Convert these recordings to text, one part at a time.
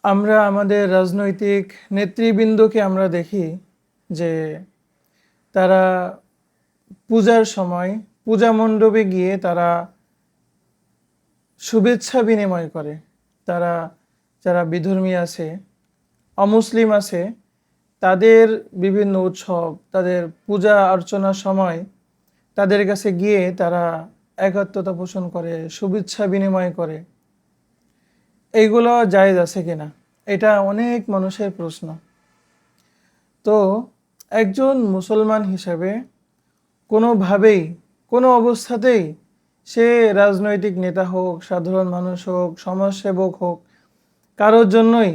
আমরা আমাদের রাজনৈতিক নেতৃবৃন্দকে আমরা দেখি যে তারা পূজার সময় পূজা মণ্ডপে গিয়ে তারা শুভেচ্ছা বিনিময় করে। তারা যারা বিধর্মী আছে, অমুসলিম আছে, তাদের বিভিন্ন উৎসব, তাদের পূজা অর্চনার সময় তাদের কাছে গিয়ে তারা একাত্মতা পোষণ করে, শুভেচ্ছা বিনিময় করে। এইগুলো জায়েজ আছে কিনা, এটা অনেক মানুষের প্রশ্ন। তো একজন মুসলমান হিসাবে কোনোভাবেই, কোনো অবস্থাতেই সে রাজনৈতিক নেতা হোক, সাধারণ মানুষ হোক, সমাজসেবক হোক, কারোর জন্যই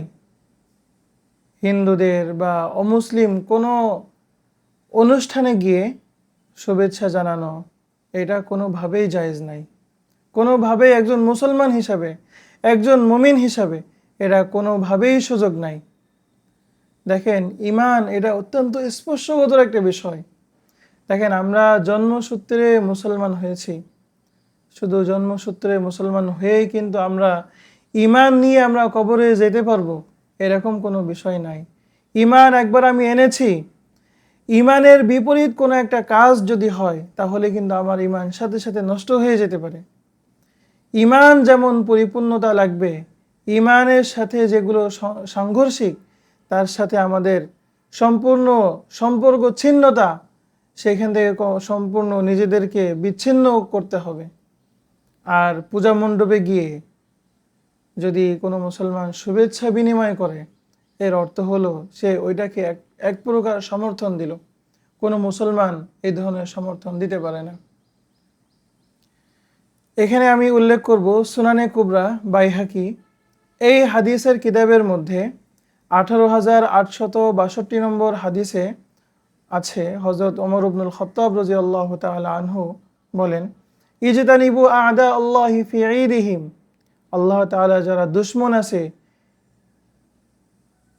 হিন্দুদের বা অমুসলিম কোনো অনুষ্ঠানে গিয়ে শুভেচ্ছা জানানো এটা কোনোভাবেই জায়েজ নাই। কোনোভাবেই একজন মুসলমান হিসাবে, একজন মুমিন হিসাবে এটা কোনোভাবেই সুযোগ নাই। দেখেন, ঈমান এটা অত্যন্ত স্পর্শগত একটা বিষয়। দেখেন, আমরা জন্মসূত্রে মুসলমান হয়েছি, শুধু জন্মসূত্রে মুসলমান হয়েই কিন্তু আমরা ঈমান নিয়ে আমরা কবরে যেতে পারবো এরকম কোনো বিষয় নাই। ঈমান একবার আমি এনেছি, ঈমানের বিপরীত কোনো একটা কাজ যদি হয় তাহলে কিন্তু আমার ঈমান সাথে সাথে নষ্ট হয়ে যেতে পারে। ঈমান যেমন পরিপূর্ণতা লাগবে, ঈমানের সাথে যেগুলো সাংঘর্ষিক তার সাথে আমাদের সম্পূর্ণ সম্পর্ক ছিন্নতা, সেখান থেকে সম্পূর্ণ নিজেদেরকে বিচ্ছিন্ন করতে হবে। আর পূজা মণ্ডপে গিয়ে যদি কোনো মুসলমান শুভেচ্ছা বিনিময় করে, এর অর্থ হলো সে ওইটাকে এক প্রকার সমর্থন দিল। কোনো মুসলমান এই ধরনের সমর্থন দিতে পারে না। এখানে আমি উল্লেখ করব সুনানে কুবরা বাইহাকি, এই হাদিসের কিতাবের মধ্যে 18,862 নম্বর হাদিসে আছে, হযরত ওমর ইবনুল খাত্তাব রাদিয়াল্লাহু তাআলা আনহু বলেন, ইজতানিবু আ'দা আল্লাহি ফি ঈদিহিম, আল্লাহ তাআলা যারা দুশমন আছে,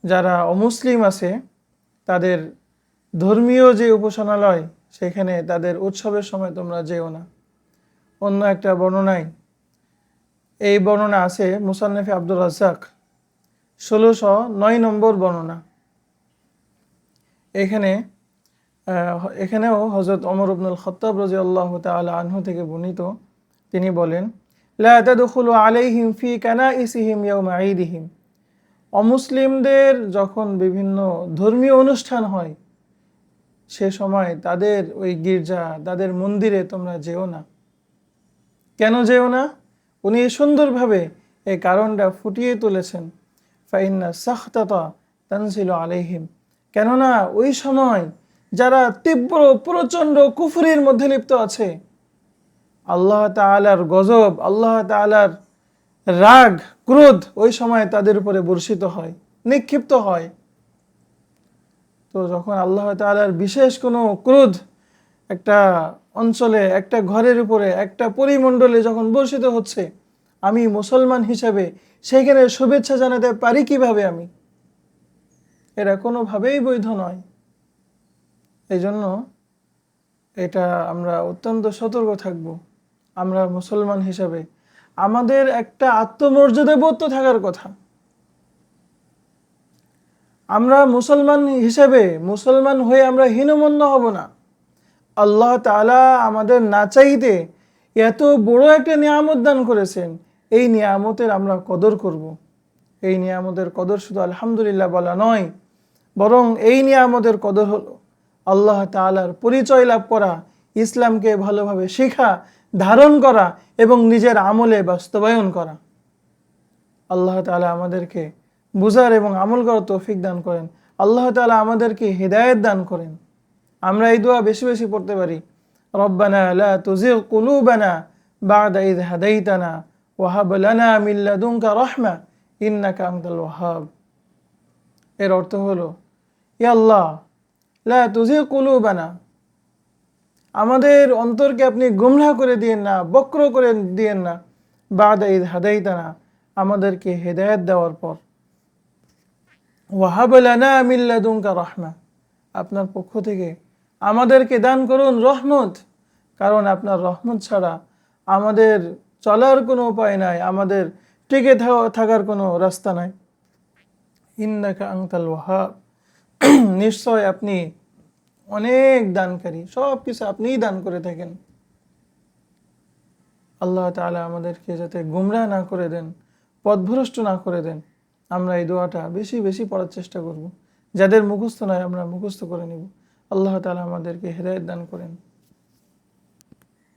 যারা অমুসলিম আছে, তাদের ধর্মীয় যে উপাসনালয় সেখানে তাদের উৎসবের সময় তোমরা যেও না। অন্য একটা বর্ণনায় এই বর্ণনা আছে মুসান্নেফে আব্দুর রাজ্জাক 1609 নম্বর বর্ণনা। এখানেও হযরত ওমর ইবনুল খাত্তাব রাদিয়াল্লাহু তাআলা আনহু থেকে বর্ণিত, তিনি বলেন, লা তাদখুলু আলাইহিম ফি কানাইসিহিম ইয়াওমা ঈদিহিম, অমুসলিমদের যখন বিভিন্ন ধর্মীয় অনুষ্ঠান হয় সে সময় তাদের ওই গির্জা, তাদের মন্দিরে তোমরা যেও না। কেন যেও না? উনি সুন্দরভাবে এই কারণটা ফুটিয়ে তুলেছেন, ফাইন্না সাখতাতা তানজিলু আলাইহিম, কেননা ওই সময় যারা তীব্র প্রচণ্ড কুফরির মধ্যে লিপ্ত আছে, আল্লাহ তাআলার গজব, আল্লাহ তাআলার রাগ, ক্রোধ ওই সময় তাদের উপরে বর্ষিত হয়, নিক্ষিপ্ত হয়। তো যখন আল্লাহ তাআলার বিশেষ কোনো ক্রোধ একটা অঞ্চলে, একটা ঘরের উপরে, একটা পরিমণ্ডলে যখন বর্ষিত হচ্ছে, আমি মুসলমান হিসাবে সেখানে শুভেচ্ছা জানাতে পারি কিভাবে? আমি এটা কোনোভাবেই বৈধ নয়। এই জন্য এটা আমরা অত্যন্ত সতর্ক থাকব। আমরা মুসলমান হিসাবে আমাদের একটা আত্মমর্যাদা বোধ তো থাকার কথা। আমরা মুসলমান হিসেবে, মুসলমান হয়ে আমরা হীনমন্য হব না। আল্লাহ তাআলা আমাদের না চাইতে এত বড় একটা নিয়ামত দান করেছেন, এই নিয়ামতের আমরা কদর করব। এই নিয়ামতের কদর শুধু আলহামদুলিল্লাহ বলা নয়, বরং এই নিয়ামতের কদর হলো আল্লাহ তাআলার পরিচয় লাভ করা, ইসলামকে ভালোভাবে শেখা, ধারণ করা এবং নিজের আমলে বাস্তবায়ন করা। আল্লাহ তাআলা আমাদেরকে বুঝার এবং আমল করার তৌফিক দান করেন। আল্লাহ তাআলা আমাদেরকে হিদায়াত দান করেন। আমরা এই দোয়া বেশি বেশি পড়তে পারি, রব্বানা লা তুজিগ কুলুবানা বা'দা ইয হাদাইতানা ওয়া হাব লানা মিন লাদুনকা রাহমা ইন্নাকা আনতাল ওয়াহ্হাব। এর অর্থ হলো, ইয়া আল্লাহ, লা তুজিগ কুলুবানা, আমাদের অন্তরকে আপনি গুমরাহ করে দিয়েন না, বক্র করে দিয়েন না, বা'দা ইয হাদাইতানা, আমাদেরকে হেদায়েত দেওয়ার পর, ওয়া হাব লানা মিন লাদুনকা রাহমা, আপনার পক্ষ থেকে আমাদেরকে দান করুন রহমত, কারণ আপনার রহমত ছাড়া আমাদের চলার কোনো উপায় নাই, আমাদের টিকে থাকার কোনো রাস্তা নাই। ইন্নাকা আনতাল ওয়াহাব, নিশ্চয় আপনি অনেক দানকারী, সব কিছু আপনিই দান করে থাকেন। আল্লাহ তাআলা আমাদেরকে যাতে গুমরাহ না করে দেন, পথভ্রষ্ট না করে দেন, আমরা এই দোয়াটা বেশি বেশি পড়ার চেষ্টা করব। যাদের মুখস্থ নয় আমরা মুখস্থ করে নিব। আল্লাহ তাআলা আমাদেরকে হেদায়েত দান করেন।